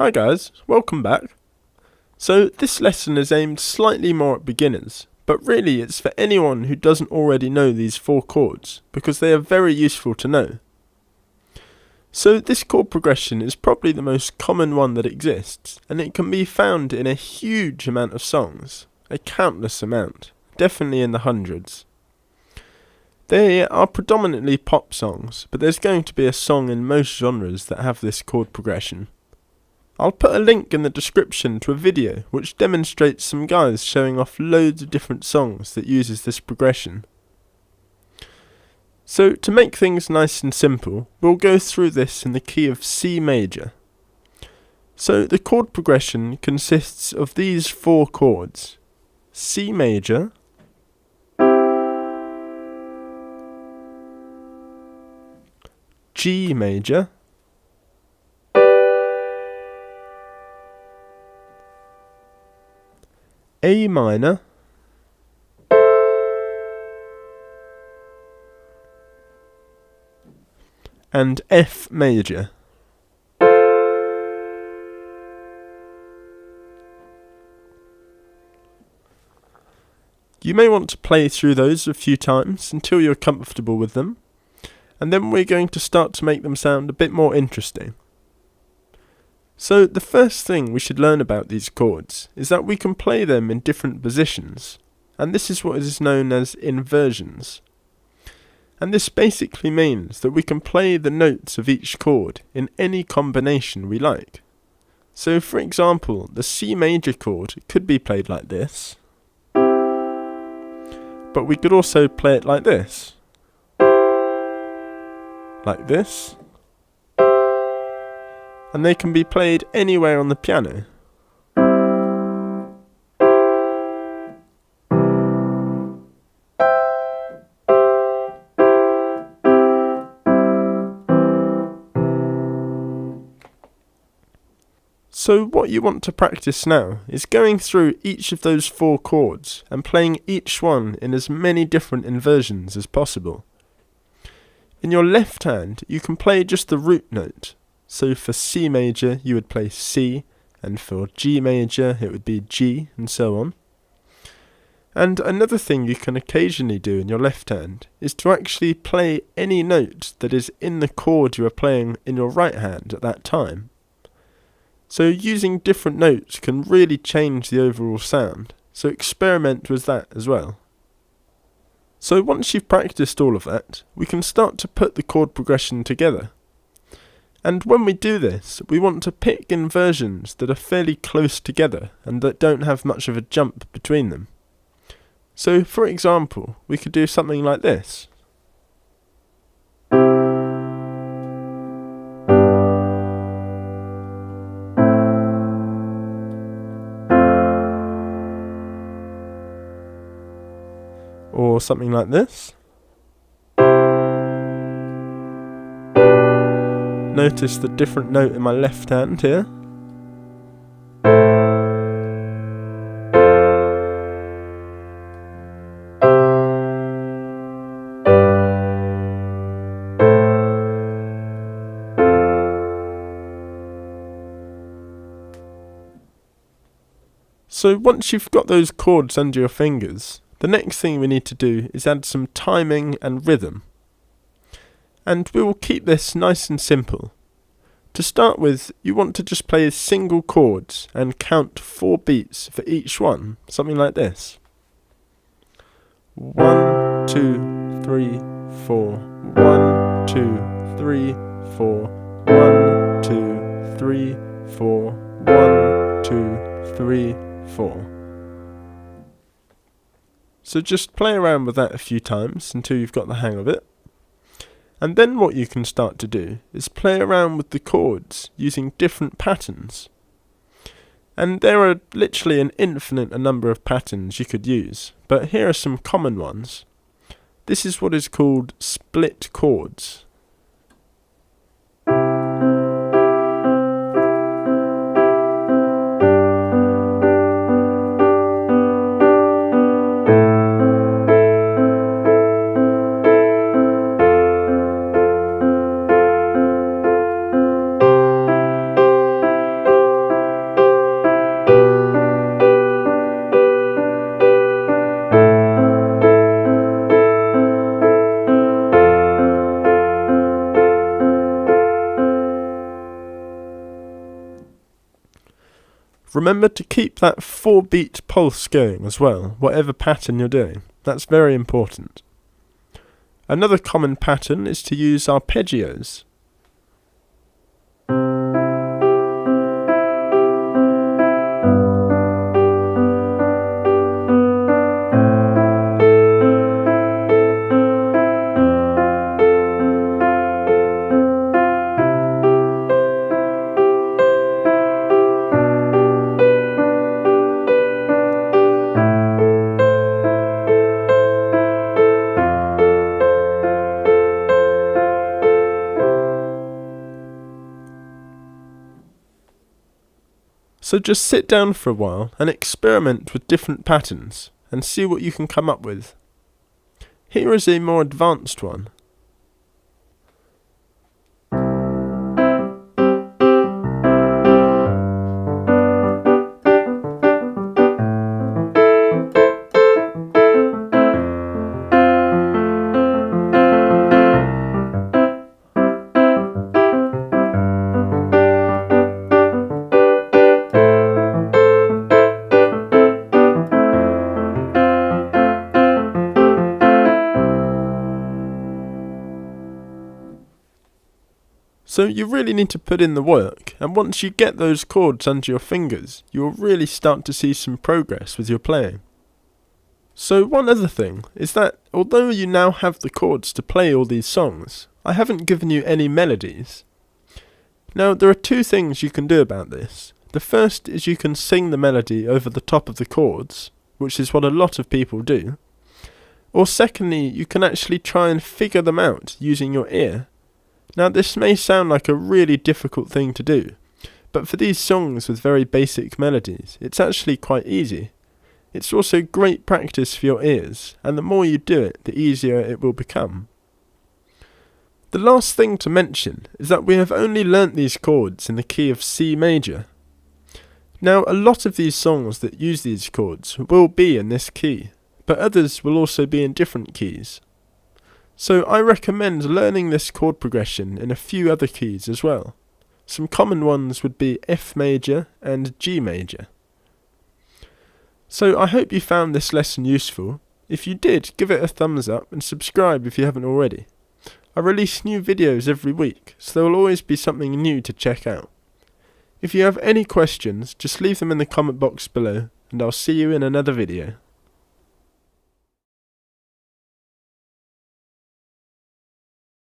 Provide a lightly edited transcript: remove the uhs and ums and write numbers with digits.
Hi guys, welcome back. So this lesson is aimed slightly more at beginners, but really it's for anyone who doesn't already know these 4 chords, because they are very useful to know. So this chord progression is probably the most common one that exists, and it can be found in a huge amount of songs, a countless amount, definitely in the hundreds. They are predominantly pop songs, but there's going to be a song in most genres that have this chord progression. I'll put a link in the description to a video which demonstrates some guys showing off loads of different songs that uses this progression. So to make things nice and simple, we'll go through this in the key of C major. So the chord progression consists of these 4 chords: C major, G major, A minor, and F major. You may want to play through those a few times until you're comfortable with them, and then we're going to start to make them sound a bit more interesting. So the first thing we should learn about these chords is that we can play them in different positions, and this is what is known as inversions. And this basically means that we can play the notes of each chord in any combination we like. So for example, the C major chord could be played like this, but we could also play it like this, and they can be played anywhere on the piano. So what you want to practice now is going through each of those 4 chords and playing each one in as many different inversions as possible. In your left hand, you can play just the root note. So for C major, you would play C, and for G major, it would be G, and so on. And another thing you can occasionally do in your left hand is to actually play any note that is in the chord you are playing in your right hand at that time. So using different notes can really change the overall sound, so experiment with that as well. So once you've practiced all of that, we can start to put the chord progression together. And when we do this, we want to pick inversions that are fairly close together and that don't have much of a jump between them. So for example, we could do something like this. Or something like this. Notice the different note in my left hand here. So once you've got those chords under your fingers, the next thing we need to do is add some timing and rhythm. And we will keep this nice and simple. To start with, you want to just play single chords and count 4 beats for each one, something like this. 1, 2, 3, 4. 1, 2, 3, 4. 1, 2, 3, 4. 1, 2, 3, 4. So just play around with that a few times until you've got the hang of it. And then what you can start to do is play around with the chords using different patterns. And there are literally an infinite number of patterns you could use, but here are some common ones. This is what is called split chords. Remember to keep that 4-beat pulse going as well, whatever pattern you're doing. That's very important. Another common pattern is to use arpeggios. So just sit down for a while and experiment with different patterns and see what you can come up with. Here is a more advanced one. So you really need to put in the work, and once you get those chords under your fingers, you will really start to see some progress with your playing. So one other thing is that although you now have the chords to play all these songs, I haven't given you any melodies. Now there are two things you can do about this. The first is you can sing the melody over the top of the chords, which is what a lot of people do. Or secondly, you can actually try and figure them out using your ear. Now this may sound like a really difficult thing to do, but for these songs with very basic melodies, it's actually quite easy. It's also great practice for your ears, and the more you do it, the easier it will become. The last thing to mention is that we have only learnt these chords in the key of C major. Now a lot of these songs that use these chords will be in this key, but others will also be in different keys. So I recommend learning this chord progression in a few other keys as well. Some common ones would be F major and G major. So I hope you found this lesson useful. If you did, give it a thumbs up and subscribe if you haven't already. I release new videos every week, so there will always be something new to check out. If you have any questions, just leave them in the comment box below, and I'll see you in another video.